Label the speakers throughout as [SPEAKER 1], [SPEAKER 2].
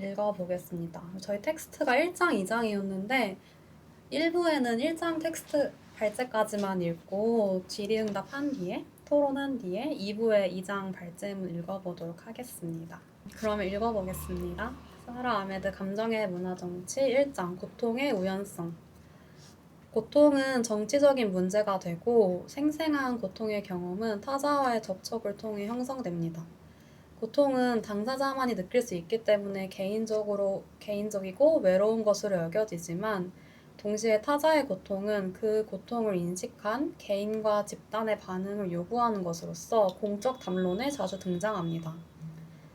[SPEAKER 1] 읽어보겠습니다. 저희 텍스트가 1장, 2장이었는데 1부에는 1장 텍스트 발제까지만 읽고 질의응답 한 뒤에 토론한 뒤에 2부에 2장 발제문 읽어보도록 하겠습니다. 그러면 읽어보겠습니다. 사라 아메드 감정의 문화정치 1장 고통의 우연성. 고통은 정치적인 문제가 되고 생생한 고통의 경험은 타자와의 접촉을 통해 형성됩니다. 고통은 당사자만이 느낄 수 있기 때문에 개인적이고 외로운 것으로 여겨지지만 동시에 타자의 고통은 그 고통을 인식한 개인과 집단의 반응을 요구하는 것으로서 공적 담론에 자주 등장합니다.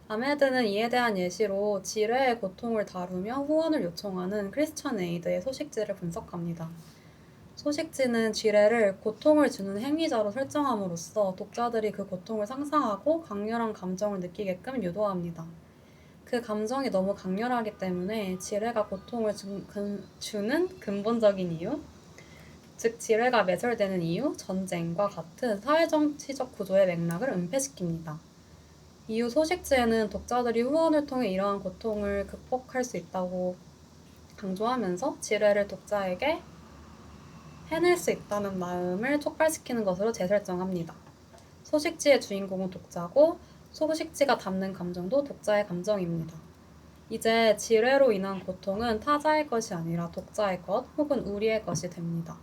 [SPEAKER 1] 아메드는 이에 대한 예시로 지뢰의 고통을 다루며 후원을 요청하는 크리스천 에이드의 소식지를 분석합니다. 소식지는 지뢰를 고통을 주는 행위자로 설정함으로써 독자들이 그 고통을 상상하고 강렬한 감정을 느끼게끔 유도합니다. 그 감정이 너무 강렬하기 때문에 지뢰가 고통을 주는 근본적인 이유, 즉 지뢰가 매설되는 이유, 전쟁과 같은 사회정치적 구조의 맥락을 은폐시킵니다. 이후 소식지에는 독자들이 후원을 통해 이러한 고통을 극복할 수 있다고 강조하면서 지뢰를 독자에게 해낼 수 있다는 마음을 촉발시키는 것으로 재설정합니다. 소식지의 주인공은 독자고 소식지가 담는 감정도 독자의 감정입니다. 이제 지뢰로 인한 고통은 타자의 것이 아니라 독자의 것 혹은 우리의 것이 됩니다.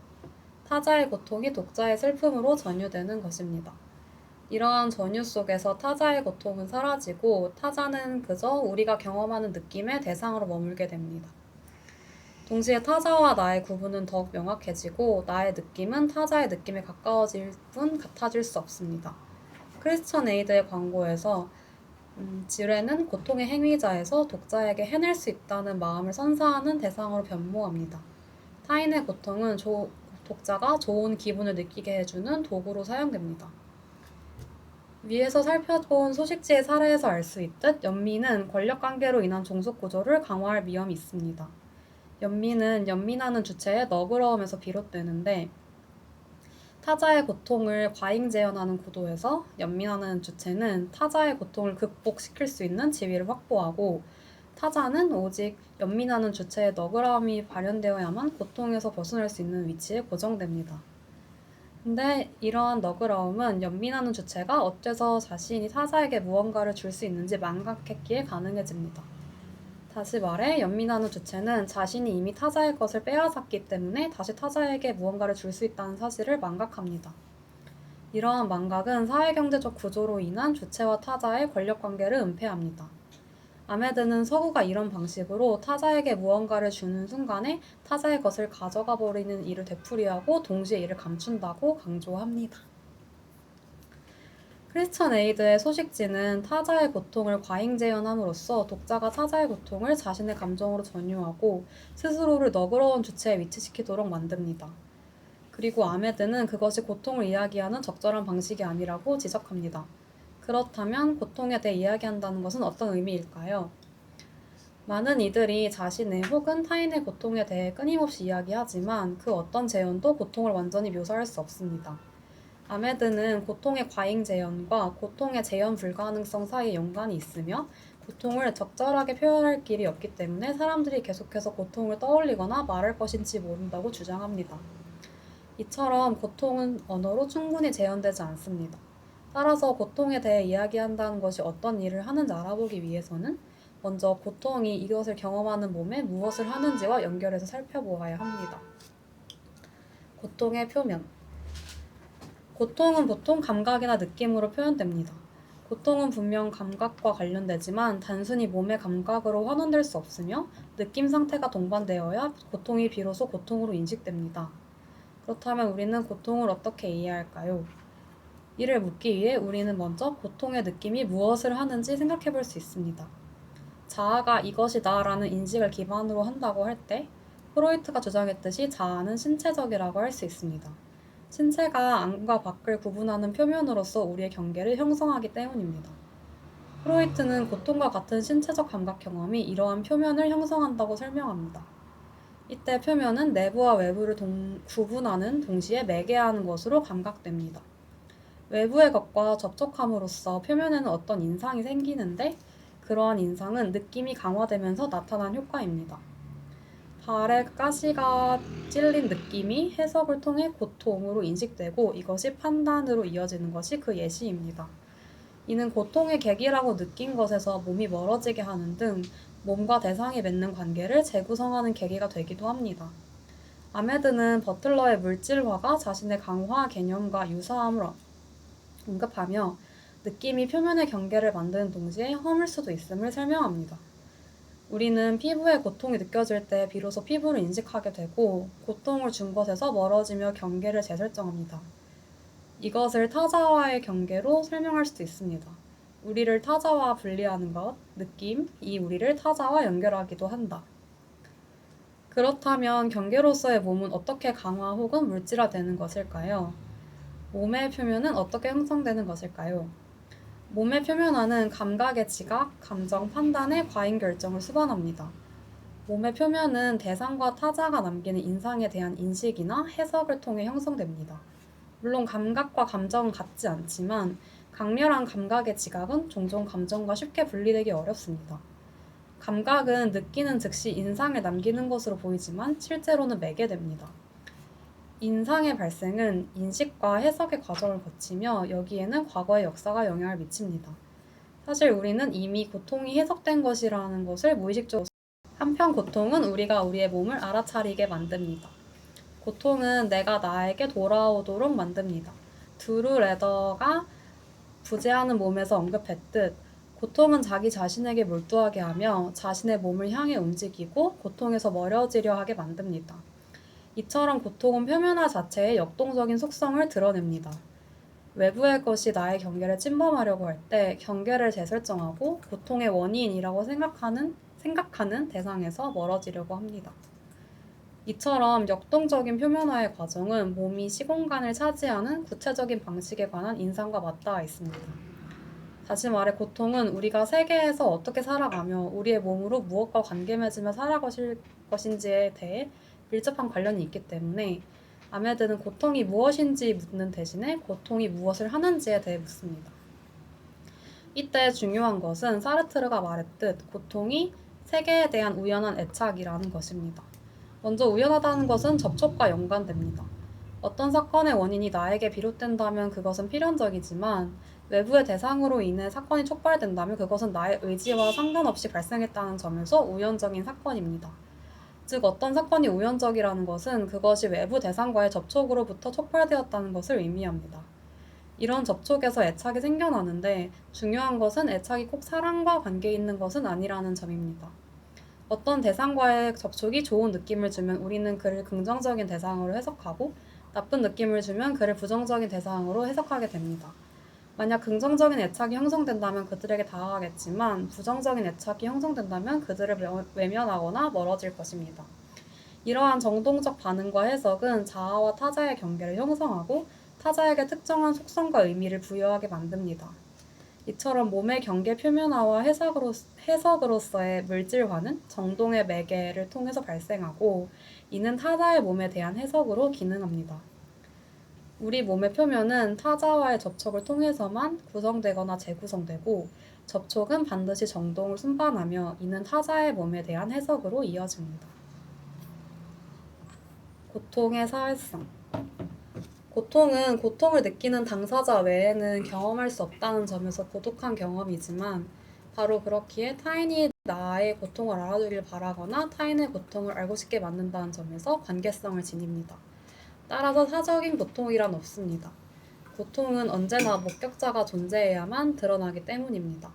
[SPEAKER 1] 타자의 고통이 독자의 슬픔으로 전유되는 것입니다. 이러한 전유 속에서 타자의 고통은 사라지고 타자는 그저 우리가 경험하는 느낌의 대상으로 머물게 됩니다. 동시에 타자와 나의 구분은 더욱 명확해지고 나의 느낌은 타자의 느낌에 가까워질 뿐 같아질 수 없습니다. 크리스천 에이드의 광고에서 지뢰는 고통의 행위자에서 독자에게 해낼 수 있다는 마음을 선사하는 대상으로 변모합니다. 타인의 고통은 독자가 좋은 기분을 느끼게 해주는 도구로 사용됩니다. 위에서 살펴본 소식지의 사례에서 알 수 있듯 연민은 권력관계로 인한 종속구조를 강화할 위험이 있습니다. 연민하는 주체의 너그러움에서 비롯되는데 타자의 고통을 과잉 재현하는 구도에서 연민하는 주체는 타자의 고통을 극복시킬 수 있는 지위를 확보하고 타자는 오직 연민하는 주체의 너그러움이 발현되어야만 고통에서 벗어날 수 있는 위치에 고정됩니다. 근데 이러한 너그러움은 연민하는 주체가 어째서 자신이 타자에게 무언가를 줄 수 있는지 망각했기에 가능해집니다. 다시 말해 연민하는 주체는 자신이 이미 타자의 것을 빼앗았기 때문에 다시 타자에게 무언가를 줄 수 있다는 사실을 망각합니다. 이러한 망각은 사회경제적 구조로 인한 주체와 타자의 권력관계를 은폐합니다. 아메드는 서구가 이런 방식으로 타자에게 무언가를 주는 순간에 타자의 것을 가져가 버리는 일을 되풀이하고 동시에 이를 감춘다고 강조합니다. 크리스천 에이드의 소식지는 타자의 고통을 과잉 재현함으로써 독자가 타자의 고통을 자신의 감정으로 전유하고 스스로를 너그러운 주체에 위치시키도록 만듭니다. 그리고 아메드는 그것이 고통을 이야기하는 적절한 방식이 아니라고 지적합니다. 그렇다면 고통에 대해 이야기한다는 것은 어떤 의미일까요? 많은 이들이 자신의 혹은 타인의 고통에 대해 끊임없이 이야기하지만 그 어떤 재현도 고통을 완전히 묘사할 수 없습니다. 아메드는 고통의 과잉 재현과 고통의 재현 불가능성 사이에 연관이 있으며 고통을 적절하게 표현할 길이 없기 때문에 사람들이 계속해서 고통을 떠올리거나 말할 것인지 모른다고 주장합니다. 이처럼 고통은 언어로 충분히 재현되지 않습니다. 따라서 고통에 대해 이야기한다는 것이 어떤 일을 하는지 알아보기 위해서는 먼저 고통이 이것을 경험하는 몸에 무엇을 하는지와 연결해서 살펴보아야 합니다. 고통의 표면. 고통은 보통 감각이나 느낌으로 표현됩니다. 고통은 분명 감각과 관련되지만 단순히 몸의 감각으로 환원될 수 없으며 느낌 상태가 동반되어야 고통이 비로소 고통으로 인식됩니다. 그렇다면 우리는 고통을 어떻게 이해할까요? 이를 묻기 위해 우리는 먼저 고통의 느낌이 무엇을 하는지 생각해 볼 수 있습니다. 자아가 이것이다 라는 인식을 기반으로 한다고 할 때 프로이트가 주장했듯이 자아는 신체적이라고 할 수 있습니다. 신체가 안과 밖을 구분하는 표면으로서 우리의 경계를 형성하기 때문입니다. 프로이트는 고통과 같은 신체적 감각 경험이 이러한 표면을 형성한다고 설명합니다. 이때 표면은 내부와 외부를 구분하는 동시에 매개하는 것으로 감각됩니다. 외부의 것과 접촉함으로써 표면에는 어떤 인상이 생기는데 그러한 인상은 느낌이 강화되면서 나타난 효과입니다. 발에 가시가 찔린 느낌이 해석을 통해 고통으로 인식되고 이것이 판단으로 이어지는 것이 그 예시입니다. 이는 고통의 계기라고 느낀 것에서 몸이 멀어지게 하는 등 몸과 대상이 맺는 관계를 재구성하는 계기가 되기도 합니다. 아메드는 버틀러의 물질화가 자신의 강화 개념과 유사함을 언급하며 느낌이 표면의 경계를 만드는 동시에 허물 수도 있음을 설명합니다. 우리는 피부에 고통이 느껴질 때 비로소 피부를 인식하게 되고 고통을 준 것에서 멀어지며 경계를 재설정합니다. 이것을 타자와의 경계로 설명할 수도 있습니다. 우리를 타자와 분리하는 것, 느낌이 우리를 타자와 연결하기도 한다. 그렇다면 경계로서의 몸은 어떻게 강화 혹은 물질화되는 것일까요? 몸의 표면은 어떻게 형성되는 것일까요? 몸의 표면화는 감각의 지각, 감정, 판단의 과잉 결정을 수반합니다. 몸의 표면은 대상과 타자가 남기는 인상에 대한 인식이나 해석을 통해 형성됩니다. 물론 감각과 감정은 같지 않지만 강렬한 감각의 지각은 종종 감정과 쉽게 분리되기 어렵습니다. 감각은 느끼는 즉시 인상을 남기는 것으로 보이지만 실제로는 매개됩니다. 인상의 발생은 인식과 해석의 과정을 거치며 여기에는 과거의 역사가 영향을 미칩니다. 사실 우리는 이미 고통이 해석된 것이라는 것을 무의식적으로 한편 고통은 우리가 우리의 몸을 알아차리게 만듭니다. 고통은 내가 나에게 돌아오도록 만듭니다. 드루 레더가 부재하는 몸에서 언급했듯 고통은 자기 자신에게 몰두하게 하며 자신의 몸을 향해 움직이고 고통에서 멀어지려 하게 만듭니다. 이처럼 고통은 표면화 자체의 역동적인 속성을 드러냅니다. 외부의 것이 나의 경계를 침범하려고 할 때 경계를 재설정하고 고통의 원인이라고 생각하는 대상에서 멀어지려고 합니다. 이처럼 역동적인 표면화의 과정은 몸이 시공간을 차지하는 구체적인 방식에 관한 인상과 맞닿아 있습니다. 다시 말해 고통은 우리가 세계에서 어떻게 살아가며 우리의 몸으로 무엇과 관계 맺으며 살아가실 것인지에 대해 밀접한 관련이 있기 때문에 아메드는 고통이 무엇인지 묻는 대신에 고통이 무엇을 하는지에 대해 묻습니다. 이때 중요한 것은 사르트르가 말했듯 고통이 세계에 대한 우연한 애착이라는 것입니다. 먼저 우연하다는 것은 접촉과 연관됩니다. 어떤 사건의 원인이 나에게 비롯된다면 그것은 필연적이지만 외부의 대상으로 인해 사건이 촉발된다면 그것은 나의 의지와 상관없이 발생했다는 점에서 우연적인 사건입니다. 즉 어떤 사건이 우연적이라는 것은 그것이 외부 대상과의 접촉으로부터 촉발되었다는 것을 의미합니다. 이런 접촉에서 애착이 생겨나는데 중요한 것은 애착이 꼭 사랑과 관계 있는 것은 아니라는 점입니다. 어떤 대상과의 접촉이 좋은 느낌을 주면 우리는 그를 긍정적인 대상으로 해석하고 나쁜 느낌을 주면 그를 부정적인 대상으로 해석하게 됩니다. 만약 긍정적인 애착이 형성된다면 그들에게 다가가겠지만 부정적인 애착이 형성된다면 그들을 외면하거나 멀어질 것입니다. 이러한 정동적 반응과 해석은 자아와 타자의 경계를 형성하고 타자에게 특정한 속성과 의미를 부여하게 만듭니다. 이처럼 몸의 경계 표면화와 해석으로서의 물질화는 정동의 매개를 통해서 발생하고 이는 타자의 몸에 대한 해석으로 기능합니다. 우리 몸의 표면은 타자와의 접촉을 통해서만 구성되거나 재구성되고 접촉은 반드시 정동을 순반하며 이는 타자의 몸에 대한 해석으로 이어집니다. 고통의 사회성. 고통은 고통을 느끼는 당사자 외에는 경험할 수 없다는 점에서 고독한 경험이지만 바로 그렇기에 타인이 나의 고통을 알아주길 바라거나 타인의 고통을 알고 싶게 만든다는 점에서 관계성을 지닙니다. 따라서 사적인 고통이란 없습니다. 고통은 언제나 목격자가 존재해야만 드러나기 때문입니다.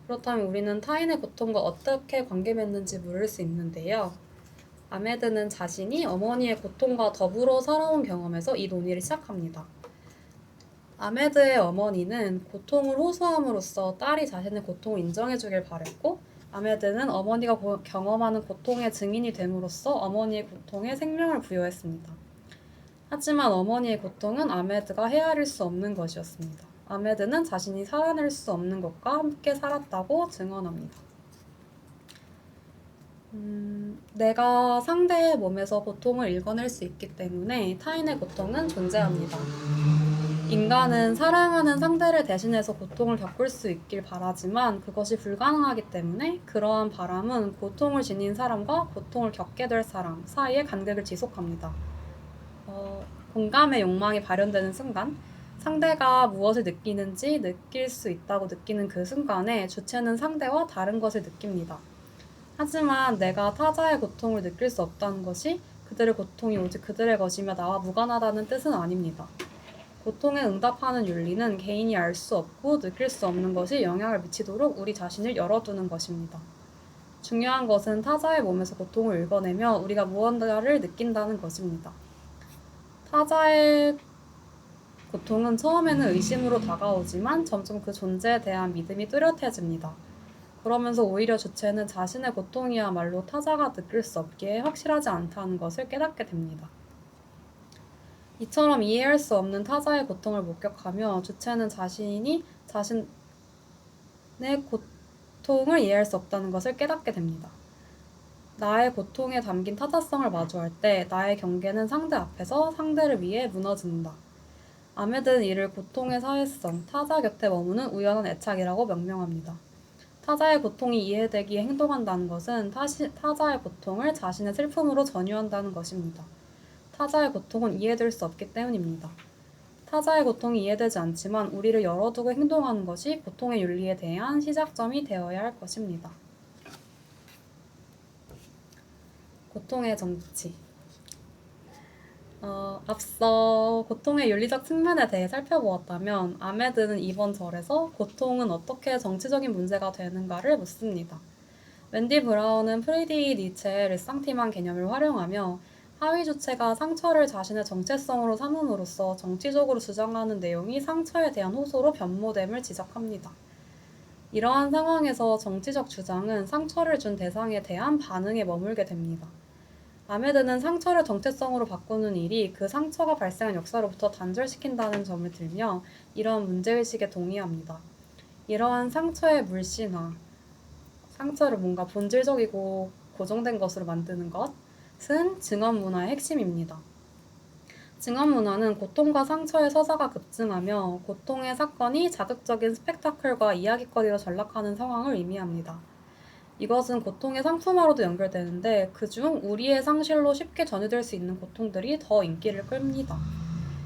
[SPEAKER 1] 그렇다면 우리는 타인의 고통과 어떻게 관계 맺는지 물을 수 있는데요. 아메드는 자신이 어머니의 고통과 더불어 살아온 경험에서 이 논의를 시작합니다. 아메드의 어머니는 고통을 호소함으로써 딸이 자신의 고통을 인정해주길 바랬고 아메드는 어머니가 경험하는 고통의 증인이 됨으로써 어머니의 고통에 생명을 부여했습니다. 하지만 어머니의 고통은 아메드가 헤아릴 수 없는 것이었습니다. 아메드는 자신이 살아낼 수 없는 것과 함께 살았다고 증언합니다. 내가 상대의 몸에서 고통을 읽어낼 수 있기 때문에 타인의 고통은 존재합니다. 인간은 사랑하는 상대를 대신해서 고통을 겪을 수 있길 바라지만 그것이 불가능하기 때문에 그러한 바람은 고통을 지닌 사람과 고통을 겪게 될 사람 사이의 간극을 지속합니다. 공감의 욕망이 발현되는 순간 상대가 무엇을 느끼는지 느낄 수 있다고 느끼는 그 순간에 주체는 상대와 다른 것을 느낍니다. 하지만 내가 타자의 고통을 느낄 수 없다는 것이 그들의 고통이 오직 그들의 것이며 나와 무관하다는 뜻은 아닙니다. 고통에 응답하는 윤리는 개인이 알 수 없고 느낄 수 없는 것이 영향을 미치도록 우리 자신을 열어두는 것입니다. 중요한 것은 타자의 몸에서 고통을 읽어내며 우리가 무언가를 느낀다는 것입니다. 타자의 고통은 처음에는 의심으로 다가오지만 점점 그 존재에 대한 믿음이 뚜렷해집니다. 그러면서 오히려 주체는 자신의 고통이야말로 타자가 느낄 수 없기에 확실하지 않다는 것을 깨닫게 됩니다. 이처럼 이해할 수 없는 타자의 고통을 목격하며 주체는 자신이 자신의 고통을 이해할 수 없다는 것을 깨닫게 됩니다. 나의 고통에 담긴 타자성을 마주할 때 나의 경계는 상대 앞에서 상대를 위해 무너진다. 아메드는 이를 고통의 사회성, 타자 곁에 머무는 우연한 애착이라고 명명합니다. 타자의 고통이 이해되기에 행동한다는 것은 타자의 고통을 자신의 슬픔으로 전유한다는 것입니다. 타자의 고통은 이해될 수 없기 때문입니다. 타자의 고통이 이해되지 않지만 우리를 열어두고 행동하는 것이 고통의 윤리에 대한 시작점이 되어야 할 것입니다. 고통의 정치. 앞서 고통의 윤리적 측면에 대해 살펴보았다면 아메드는 이번 절에서 고통은 어떻게 정치적인 문제가 되는가를 묻습니다. 웬디 브라운은 프리디히 니체의 르상티만 개념을 활용하며 하위 주체가 상처를 자신의 정체성으로 삼음으로써 정치적으로 주장하는 내용이 상처에 대한 호소로 변모됨을 지적합니다. 이러한 상황에서 정치적 주장은 상처를 준 대상에 대한 반응에 머물게 됩니다. 아메드는 상처를 정체성으로 바꾸는 일이 그 상처가 발생한 역사로부터 단절시킨다는 점을 들며 이러한 문제의식에 동의합니다. 이러한 상처의 물신화, 상처를 뭔가 본질적이고 고정된 것으로 만드는 것은 증언 문화의 핵심입니다. 증언 문화는 고통과 상처의 서사가 급증하며 고통의 사건이 자극적인 스펙타클과 이야깃거리로 전락하는 상황을 의미합니다. 이것은 고통의 상품화로도 연결되는데 그중 우리의 상실로 쉽게 전이될 수 있는 고통들이 더 인기를 끌니다.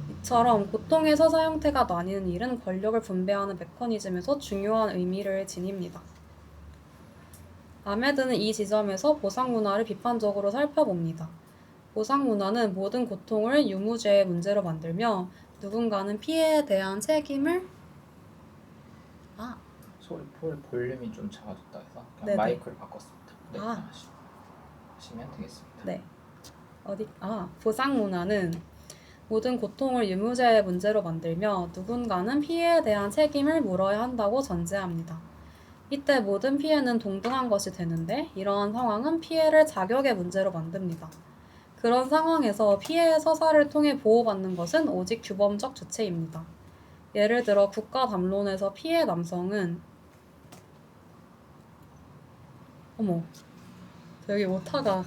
[SPEAKER 1] 이처럼 고통의 서사 형태가 나뉘는 일은 권력을 분배하는 메커니즘에서 중요한 의미를 지닙니다. 아메드는 이 지점에서 보상문화를 비판적으로 살펴봅니다. 보상문화는 모든 고통을 유무죄의 문제로 만들며 누군가는 피해에 대한 책임을
[SPEAKER 2] 소리 볼륨이 좀 작아졌다 해서 그냥
[SPEAKER 1] 네네.
[SPEAKER 2] 마이크를 바꿨습니다. 네,
[SPEAKER 1] 아.
[SPEAKER 2] 하시면 되겠습니다.
[SPEAKER 1] 네. 보상문화는 모든 고통을 유무죄의 문제로 만들며 누군가는 피해에 대한 책임을 물어야 한다고 전제합니다. 이때 모든 피해는 동등한 것이 되는데 이러한 상황은 피해를 자격의 문제로 만듭니다. 그런 상황에서 피해의 서사를 통해 보호받는 것은 오직 규범적 주체입니다. 예를 들어 국가 담론에서 피해 남성은 여기 오타가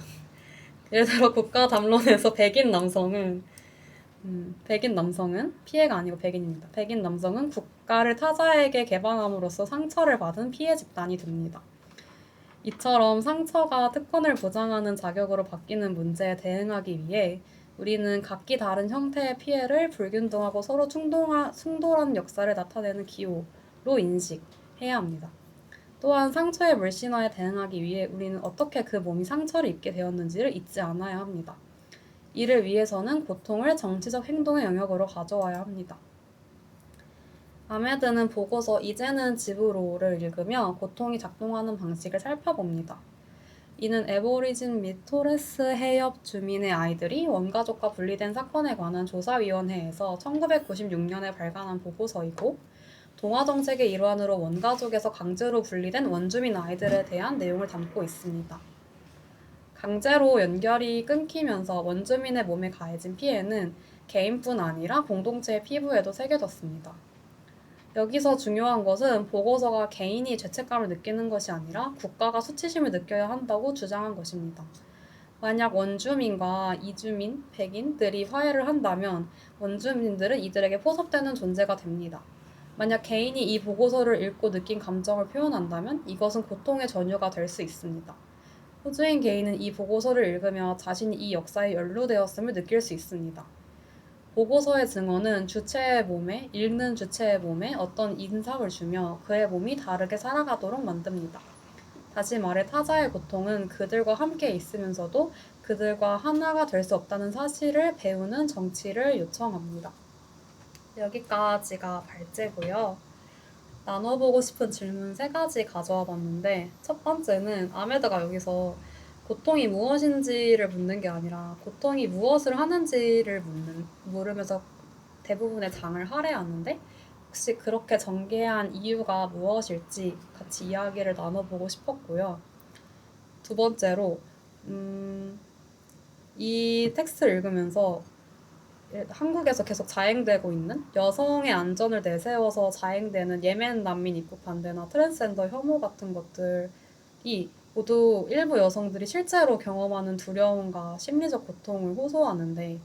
[SPEAKER 1] 예를 들어 국가 담론에서 백인 남성은 피해가 아니고 백인입니다. 백인 남성은 국가를 타자에게 개방함으로써 상처를 받은 피해 집단이 됩니다. 이처럼 상처가 특권을 보장하는 자격으로 바뀌는 문제에 대응하기 위해 우리는 각기 다른 형태의 피해를 불균등하고 서로 충돌하는 역사를 나타내는 기호로 인식해야 합니다. 또한 상처의 물신화에 대응하기 위해 우리는 어떻게 그 몸이 상처를 입게 되었는지를 잊지 않아야 합니다. 이를 위해서는 고통을 정치적 행동의 영역으로 가져와야 합니다. 아메드는 보고서 이제는 집으로를 읽으며 고통이 작동하는 방식을 살펴봅니다. 이는 애보리진 및 토레스 해협 주민의 아이들이 원가족과 분리된 사건에 관한 조사위원회에서 1996년에 발간한 보고서이고 동아정책의 일환으로 원가족에서 강제로 분리된 원주민 아이들에 대한 내용을 담고 있습니다. 강제로 연결이 끊기면서 원주민의 몸에 가해진 피해는 개인뿐 아니라 공동체의 피부에도 새겨졌습니다. 여기서 중요한 것은 보고서가 개인이 죄책감을 느끼는 것이 아니라 국가가 수치심을 느껴야 한다고 주장한 것입니다. 만약 원주민과 이주민, 백인들이 화해를 한다면 원주민들은 이들에게 포섭되는 존재가 됩니다. 만약 개인이 이 보고서를 읽고 느낀 감정을 표현한다면 이것은 고통의 전유가 될 수 있습니다. 호주인 개인은 이 보고서를 읽으며 자신이 이 역사에 연루되었음을 느낄 수 있습니다. 보고서의 증언은 주체의 몸에, 읽는 주체의 몸에 어떤 인상을 주며 그의 몸이 다르게 살아가도록 만듭니다. 다시 말해 타자의 고통은 그들과 함께 있으면서도 그들과 하나가 될 수 없다는 사실을 배우는 정치를 요청합니다. 여기까지가 발제고요. 나눠보고 싶은 질문 3가지 가져와 봤는데 첫 번째는 아메드가 여기서 고통이 무엇인지를 묻는 게 아니라 고통이 무엇을 하는지를 물으면서 대부분의 장을 할애하는데 혹시 그렇게 전개한 이유가 무엇일지 같이 이야기를 나눠보고 싶었고요. 두 번째로 이 텍스트를 읽으면서 한국에서 계속 자행되고 있는 여성의 안전을 내세워서 자행되는 예멘 난민 입국 반대나 트랜스젠더 혐오 같은 것들이 모두 일부 여성들이 실제로 경험하는 두려움과 심리적 고통을 호소하는데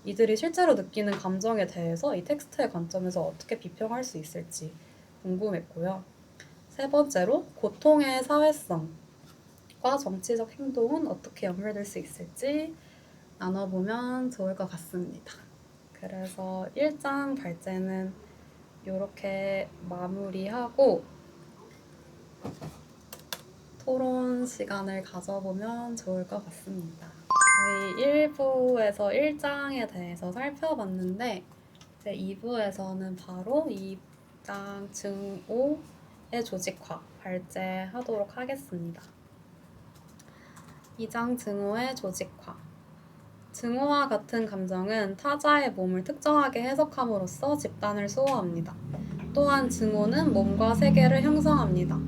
[SPEAKER 1] 이들이 실제로 느끼는 감정에 대해서 이 텍스트의 관점에서 어떻게 비평할 수 있을지 궁금했고요. 세 번째로 고통의 사회성과 정치적 행동은 어떻게 연결될 수 있을지 나눠보면 좋을 것 같습니다. 그래서 1장 발제는 이렇게 마무리하고 토론 시간을 가져보면 좋을 것 같습니다. 저희 1부에서 1장에 대해서 살펴봤는데 이제 2부에서는 바로 2장 증오의 조직화 발제하도록 하겠습니다. 2장 증오의 조직화. 증오와 같은 감정은 타자의 몸을 특정하게 해석함으로써 집단을 수호합니다. 또한 증오는 몸과 세계를 형성합니다.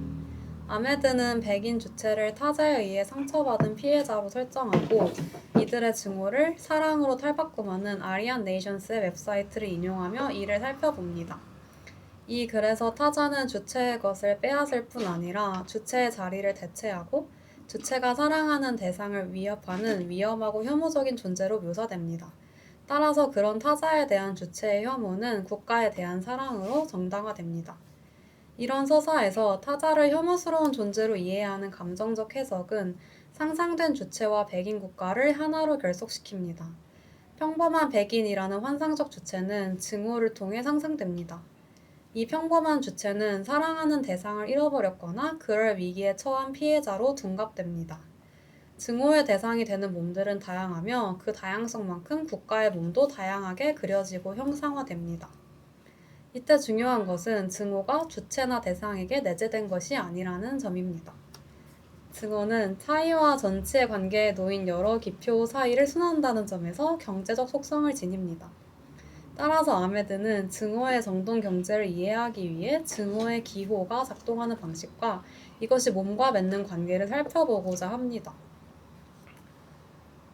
[SPEAKER 1] 아메드는 백인 주체를 타자에 의해 상처받은 피해자로 설정하고 이들의 증오를 사랑으로 탈바꿈하는 아리안 네이션스의 웹사이트를 인용하며 이를 살펴봅니다. 이 글에서 타자는 주체의 것을 빼앗을 뿐 아니라 주체의 자리를 대체하고 주체가 사랑하는 대상을 위협하는 위험하고 혐오적인 존재로 묘사됩니다. 따라서 그런 타자에 대한 주체의 혐오는 국가에 대한 사랑으로 정당화됩니다. 이런 서사에서 타자를 혐오스러운 존재로 이해하는 감정적 해석은 상상된 주체와 백인 국가를 하나로 결속시킵니다. 평범한 백인이라는 환상적 주체는 증오를 통해 상상됩니다. 이 평범한 주체는 사랑하는 대상을 잃어버렸거나 그럴 위기에 처한 피해자로 둔갑됩니다. 증오의 대상이 되는 몸들은 다양하며 그 다양성만큼 국가의 몸도 다양하게 그려지고 형상화됩니다. 이때 중요한 것은 증오가 주체나 대상에게 내재된 것이 아니라는 점입니다. 증오는 차이와 전치의 관계에 놓인 여러 기표 사이를 순환한다는 점에서 경제적 속성을 지닙니다. 따라서 아메드는 증오의 정동 경제를 이해하기 위해 증오의 기호가 작동하는 방식과 이것이 몸과 맺는 관계를 살펴보고자 합니다.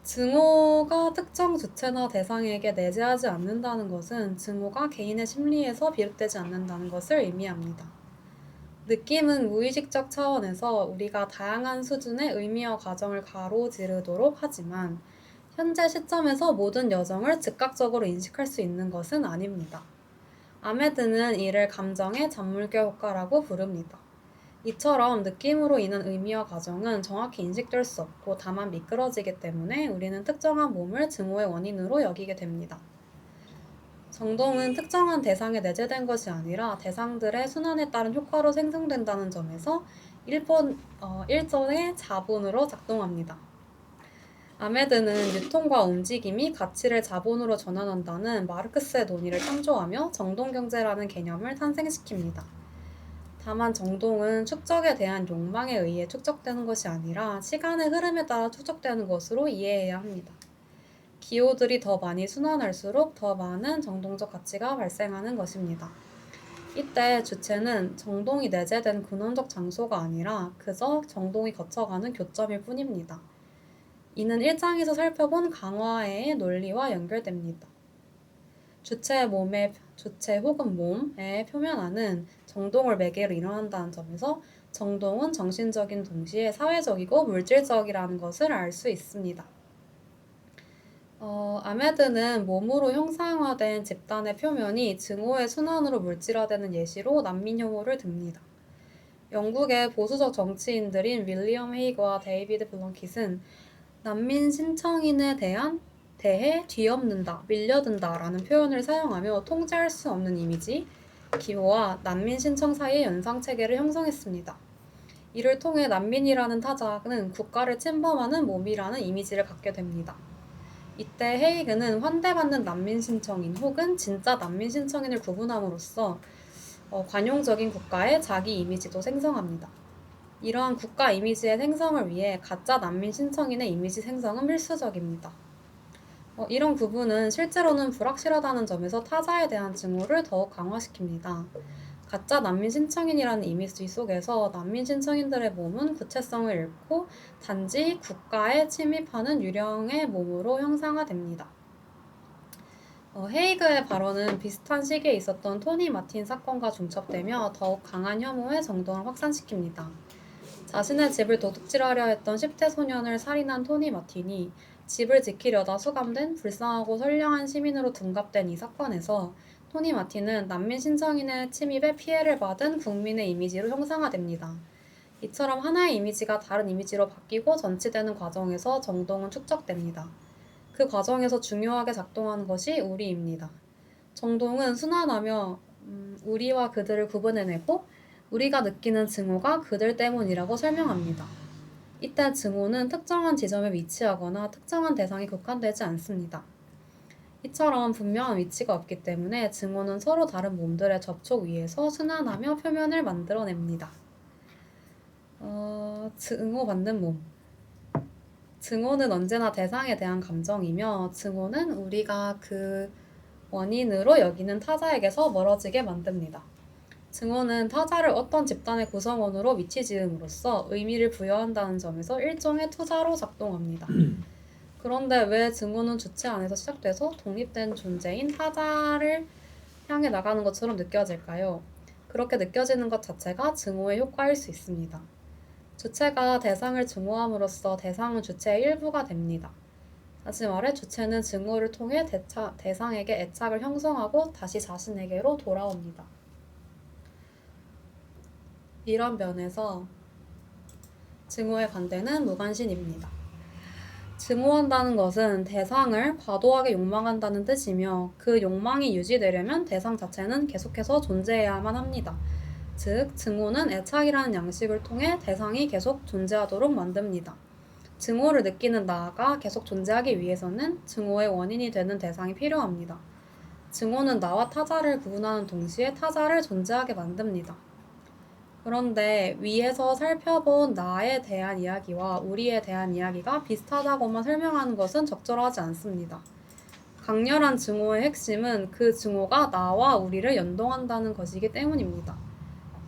[SPEAKER 1] 증오가 특정 주체나 대상에게 내재하지 않는다는 것은 증오가 개인의 심리에서 비롯되지 않는다는 것을 의미합니다. 느낌은 무의식적 차원에서 우리가 다양한 수준의 의미와 과정을 가로지르도록 하지만 현재 시점에서 모든 여정을 즉각적으로 인식할 수 있는 것은 아닙니다. 아메드는 이를 감정의 잔물결 효과라고 부릅니다. 이처럼 느낌으로 인한 의미와 과정은 정확히 인식될 수 없고 다만 미끄러지기 때문에 우리는 특정한 몸을 증오의 원인으로 여기게 됩니다. 정동은 특정한 대상에 내재된 것이 아니라 대상들의 순환에 따른 효과로 생성된다는 점에서 일종의 자본으로 작동합니다. 아메드는 유통과 움직임이 가치를 자본으로 전환한다는 마르크스의 논의를 참조하며 정동경제라는 개념을 탄생시킵니다. 다만 정동은 축적에 대한 욕망에 의해 축적되는 것이 아니라 시간의 흐름에 따라 축적되는 것으로 이해해야 합니다. 기호들이 더 많이 순환할수록 더 많은 정동적 가치가 발생하는 것입니다. 이때 주체는 정동이 내재된 근원적 장소가 아니라 그저 정동이 거쳐가는 교점일 뿐입니다. 이는 1장에서 살펴본 강화의 논리와 연결됩니다. 주체 혹은 몸의 표면화는 정동을 매개로 일어난다는 점에서 정동은 정신적인 동시에 사회적이고 물질적이라는 것을 알 수 있습니다. 아메드는 몸으로 형상화된 집단의 표면이 증오의 순환으로 물질화되는 예시로 난민 혐오를 듭니다. 영국의 보수적 정치인들인 윌리엄 헤이그와 데이비드 블렁킷은 난민 신청인에 대해 뒤엎는다, 밀려든다 라는 표현을 사용하며 통제할 수 없는 이미지, 기호와 난민 신청 사이의 연상체계를 형성했습니다. 이를 통해 난민이라는 타자는 국가를 침범하는 몸이라는 이미지를 갖게 됩니다. 이때 헤이그는 환대받는 난민 신청인 혹은 진짜 난민 신청인을 구분함으로써 관용적인 국가의 자기 이미지도 생성합니다. 이러한 국가 이미지의 생성을 위해 가짜 난민 신청인의 이미지 생성은 필수적입니다. 이런 구분은 실제로는 불확실하다는 점에서 타자에 대한 증오를 더욱 강화시킵니다. 가짜 난민 신청인이라는 이미지 속에서 난민 신청인들의 몸은 구체성을 잃고 단지 국가에 침입하는 유령의 몸으로 형상화됩니다. 헤이그의 발언은 비슷한 시기에 있었던 토니 마틴 사건과 중첩되며 더욱 강한 혐오의 정도를 확산시킵니다. 자신의 집을 도둑질하려 했던 10대 소년을 살인한 토니 마틴이 집을 지키려다 수감된 불쌍하고 선량한 시민으로 둔갑된 이 사건에서 토니 마틴은 난민 신청인의 침입에 피해를 받은 국민의 이미지로 형상화됩니다. 이처럼 하나의 이미지가 다른 이미지로 바뀌고 전치되는 과정에서 정동은 축적됩니다. 그 과정에서 중요하게 작동하는 것이 우리입니다. 정동은 순환하며 우리와 그들을 구분해내고 우리가 느끼는 증오가 그들 때문이라고 설명합니다. 이때 증오는 특정한 지점에 위치하거나 특정한 대상에 국한되지 않습니다. 이처럼 분명한 위치가 없기 때문에 증오는 서로 다른 몸들의 접촉 위에서 순환하며 표면을 만들어냅니다. 증오받는 몸. 증오는 언제나 대상에 대한 감정이며 증오는 우리가 그 원인으로 여기는 타자에게서 멀어지게 만듭니다. 증오는 타자를 어떤 집단의 구성원으로 위치 지음으로써 의미를 부여한다는 점에서 일종의 투자로 작동합니다. 그런데 왜 증오는 주체 안에서 시작돼서 독립된 존재인 타자를 향해 나가는 것처럼 느껴질까요? 그렇게 느껴지는 것 자체가 증오의 효과일 수 있습니다. 주체가 대상을 증오함으로써 대상은 주체의 일부가 됩니다. 다시 말해 주체는 증오를 통해 대상에게 애착을 형성하고 다시 자신에게로 돌아옵니다. 이런 면에서 증오의 반대는 무관심입니다. 증오한다는 것은 대상을 과도하게 욕망한다는 뜻이며 그 욕망이 유지되려면 대상 자체는 계속해서 존재해야만 합니다. 즉, 증오는 애착이라는 양식을 통해 대상이 계속 존재하도록 만듭니다. 증오를 느끼는 나가 계속 존재하기 위해서는 증오의 원인이 되는 대상이 필요합니다. 증오는 나와 타자를 구분하는 동시에 타자를 존재하게 만듭니다. 그런데 위에서 살펴본 나에 대한 이야기와 우리에 대한 이야기가 비슷하다고만 설명하는 것은 적절하지 않습니다. 강렬한 증오의 핵심은 그 증오가 나와 우리를 연동한다는 것이기 때문입니다.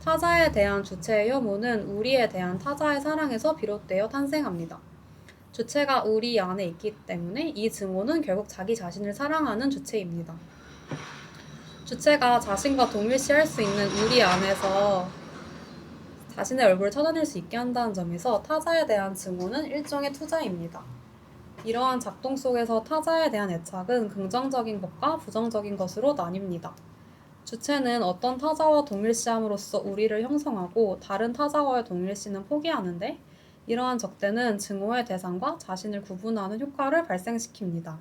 [SPEAKER 1] 타자에 대한 주체의 혐오는 우리에 대한 타자의 사랑에서 비롯되어 탄생합니다. 주체가 우리 안에 있기 때문에 이 증오는 결국 자기 자신을 사랑하는 주체입니다. 주체가 자신과 동일시할 수 있는 우리 안에서 자신의 얼굴을 찾아낼 수 있게 한다는 점에서 타자에 대한 증오는 일종의 투자입니다. 이러한 작동 속에서 타자에 대한 애착은 긍정적인 것과 부정적인 것으로 나뉩니다. 주체는 어떤 타자와 동일시함으로써 우리를 형성하고 다른 타자와의 동일시는 포기하는데 이러한 적대는 증오의 대상과 자신을 구분하는 효과를 발생시킵니다.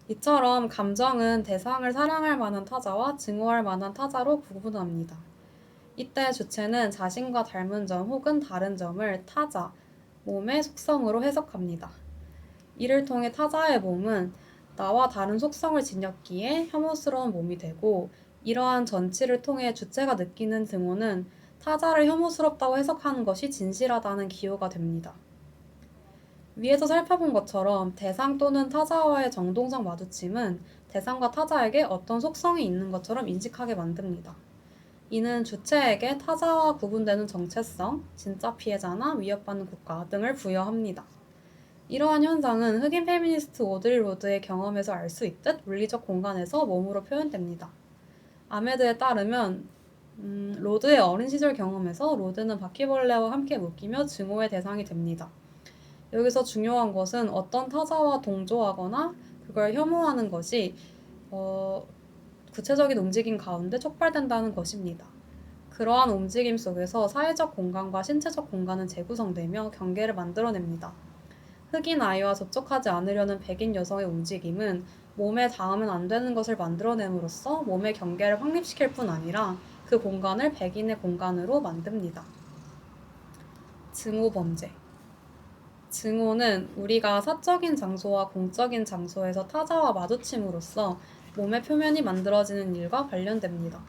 [SPEAKER 1] 이처럼 감정은 대상을 사랑할 만한 타자와 증오할 만한 타자로 구분합니다. 이때 주체는 자신과 닮은 점 혹은 다른 점을 타자, 몸의 속성으로 해석합니다. 이를 통해 타자의 몸은 나와 다른 속성을 지녔기에 혐오스러운 몸이 되고 이러한 전치를 통해 주체가 느끼는 증오는 타자를 혐오스럽다고 해석하는 것이 진실하다는 기호가 됩니다. 위에서 살펴본 것처럼 대상 또는 타자와의 정동적 마주침은 대상과 타자에게 어떤 속성이 있는 것처럼 인식하게 만듭니다. 이는 주체에게 타자와 구분되는 정체성, 진짜 피해자나 위협받는 국가 등을 부여합니다. 이러한 현상은 흑인 페미니스트 오드리 로드의 경험에서 알 수 있듯 물리적 공간에서 몸으로 표현됩니다. 아메드에 따르면 로드의 어린 시절 경험에서 로드는 바퀴벌레와 함께 묶이며 증오의 대상이 됩니다. 여기서 중요한 것은 어떤 타자와 동조하거나 그걸 혐오하는 것이 구체적인 움직임 가운데 촉발된다는 것입니다. 그러한 움직임 속에서 사회적 공간과 신체적 공간은 재구성되며 경계를 만들어냅니다. 흑인 아이와 접촉하지 않으려는 백인 여성의 움직임은 몸에 닿으면 안 되는 것을 만들어냄으로써 몸의 경계를 확립시킬 뿐 아니라 그 공간을 백인의 공간으로 만듭니다. 증오범죄. 증오는 우리가 사적인 장소와 공적인 장소에서 타자와 마주침으로써 몸의 표면이 만들어지는 일과 관련됩니다.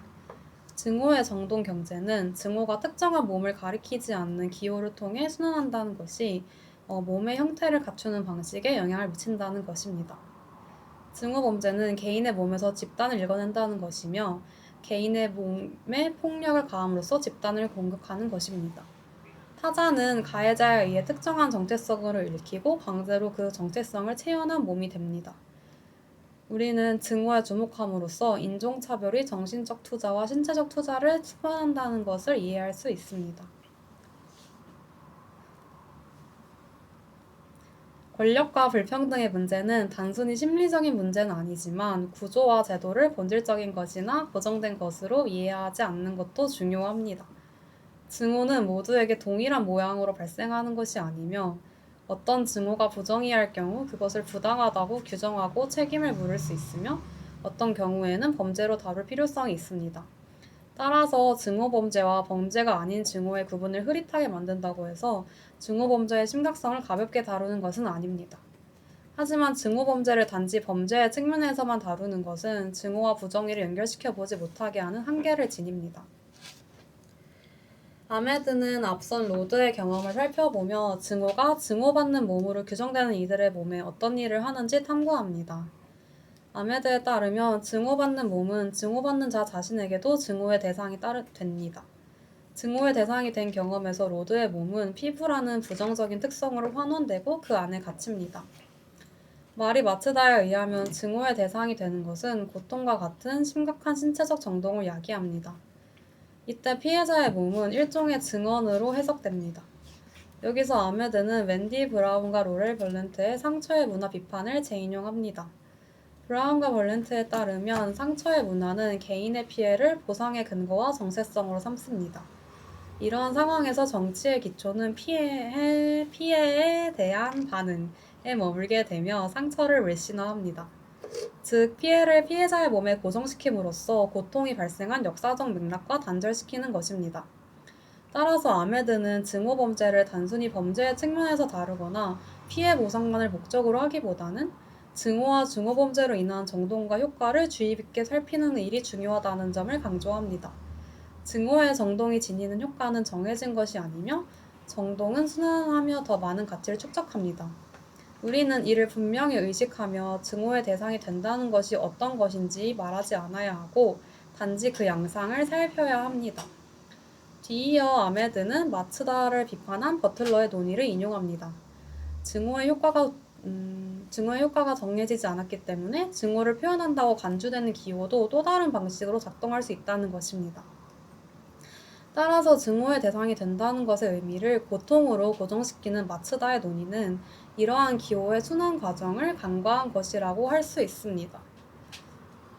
[SPEAKER 1] 증오의 정동 경제는 증오가 특정한 몸을 가리키지 않는 기호를 통해 순환한다는 것이 몸의 형태를 갖추는 방식에 영향을 미친다는 것입니다. 증오 범죄는 개인의 몸에서 집단을 읽어낸다는 것이며 개인의 몸에 폭력을 가함으로써 집단을 공격하는 것입니다. 타자는 가해자에 의해 특정한 정체성을 읽히고 강제로 그 정체성을 체현한 몸이 됩니다. 우리는 증오에 주목함으로써 인종차별이 정신적 투자와 신체적 투자를 수반한다는 것을 이해할 수 있습니다. 권력과 불평등의 문제는 단순히 심리적인 문제는 아니지만 구조와 제도를 본질적인 것이나 고정된 것으로 이해하지 않는 것도 중요합니다. 증오는 모두에게 동일한 모양으로 발생하는 것이 아니며 어떤 증오가 부정의할 경우 그것을 부당하다고 규정하고 책임을 물을 수 있으며 어떤 경우에는 범죄로 다룰 필요성이 있습니다. 따라서 증오범죄와 범죄가 아닌 증오의 구분을 흐릿하게 만든다고 해서 증오범죄의 심각성을 가볍게 다루는 것은 아닙니다. 하지만 증오범죄를 단지 범죄의 측면에서만 다루는 것은 증오와 부정의를 연결시켜보지 못하게 하는 한계를 지닙니다. 아메드는 앞선 로드의 경험을 살펴보며 증오가 증오받는 몸으로 규정되는 이들의 몸에 어떤 일을 하는지 탐구합니다. 아메드에 따르면 증오받는 몸은 증오받는 자 자신에게도 증오의 대상이 됩니다. 증오의 대상이 된 경험에서 로드의 몸은 피부라는 부정적인 특성으로 환원되고 그 안에 갇힙니다. 마리 마츠다에 의하면 증오의 대상이 되는 것은 고통과 같은 심각한 신체적 정동을 야기합니다. 이때 피해자의 몸은 일종의 증언으로 해석됩니다. 여기서 아메드는 웬디 브라운과 로렐 벌렌트의 상처의 문화 비판을 재인용합니다. 브라운과 벌렌트에 따르면 상처의 문화는 개인의 피해를 보상의 근거와 정체성으로 삼습니다. 이러한 상황에서 정치의 기초는 피해에 대한 반응에 머물게 되며 상처를 외신화합니다. 즉, 피해를 피해자의 몸에 고정시킴으로써 고통이 발생한 역사적 맥락과 단절시키는 것입니다. 따라서 아메드는 증오범죄를 단순히 범죄의 측면에서 다루거나 피해 보상만을 목적으로 하기보다는 증오와 증오범죄로 인한 정동과 효과를 주의 깊게 살피는 일이 중요하다는 점을 강조합니다. 증오의 정동이 지니는 효과는 정해진 것이 아니며 정동은 순환하며 더 많은 가치를 축적합니다. 우리는 이를 분명히 의식하며 증오의 대상이 된다는 것이 어떤 것인지 말하지 않아야 하고 단지 그 양상을 살펴야 합니다. 뒤이어 아메드는 마츠다를 비판한 버틀러의 논의를 인용합니다. 증오의 효과가 정해지지 않았기 때문에 증오를 표현한다고 간주되는 기호도 또 다른 방식으로 작동할 수 있다는 것입니다. 따라서 증오의 대상이 된다는 것의 의미를 고통으로 고정시키는 마츠다의 논의는 이러한 기호의 순환 과정을 간과한 것이라고 할 수 있습니다.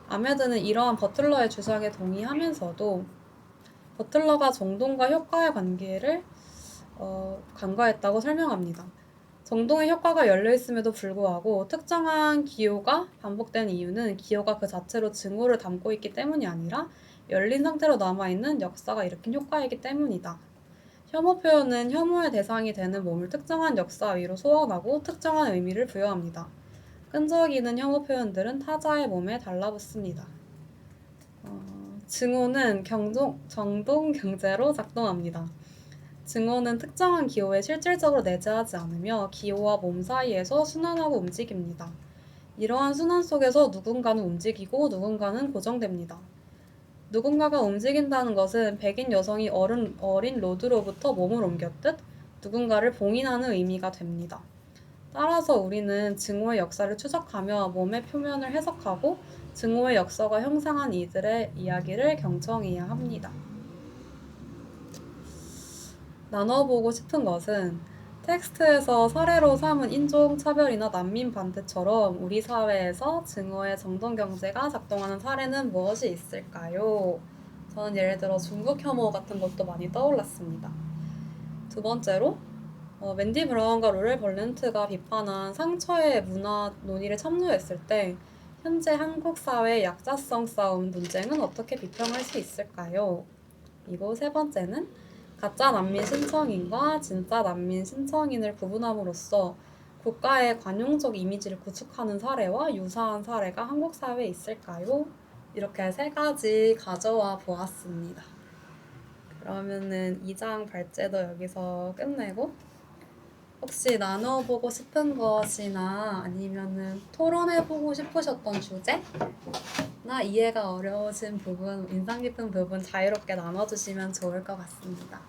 [SPEAKER 1] 아메드는 이러한 버틀러의 주장에 동의하면서도 버틀러가 정동과 효과의 관계를 간과했다고 설명합니다. 정동의 효과가 열려있음에도 불구하고 특정한 기호가 반복되는 이유는 기호가 그 자체로 증오를 담고 있기 때문이 아니라 열린 상태로 남아있는 역사가 일으킨 효과이기 때문이다. 혐오 표현은 혐오의 대상이 되는 몸을 특정한 역사 위로 소환하고 특정한 의미를 부여합니다. 끈적이는 혐오 표현들은 타자의 몸에 달라붙습니다. 증오는 정동 경제로 작동합니다. 증오는 특정한 기호에 실질적으로 내재하지 않으며 기호와 몸 사이에서 순환하고 움직입니다. 이러한 순환 속에서 누군가는 움직이고 누군가는 고정됩니다. 누군가가 움직인다는 것은 백인 여성이 어린 로드로부터 몸을 옮겼듯 누군가를 봉인하는 의미가 됩니다. 따라서 우리는 증오의 역사를 추적하며 몸의 표면을 해석하고 증오의 역사가 형성한 이들의 이야기를 경청해야 합니다. 나눠보고 싶은 것은 텍스트에서 사례로 삼은 인종차별이나 난민 반대처럼 우리 사회에서 증오의 정돈 경제가 작동하는 사례는 무엇이 있을까요? 저는 예를 들어 중국 혐오 같은 것도 많이 떠올랐습니다. 두 번째로 맨디 브라운과 로렐 벌렌트가 비판한 상처의 문화 논의를 참여했을 때 현재 한국 사회의 약자성 싸움 논쟁은 어떻게 비평할 수 있을까요? 그리고 세 번째는 가짜 난민 신청인과 진짜 난민 신청인을 구분함으로써 국가의 관용적 이미지를 구축하는 사례와 유사한 사례가 한국 사회에 있을까요? 이렇게 세 가지 가져와 보았습니다. 그러면은 2장 발제도 여기서 끝내고 혹시 나눠보고 싶은 것이나 아니면은 토론해보고 싶으셨던 주제나 이해가 어려우신 부분, 인상 깊은 부분 자유롭게 나눠주시면 좋을 것 같습니다.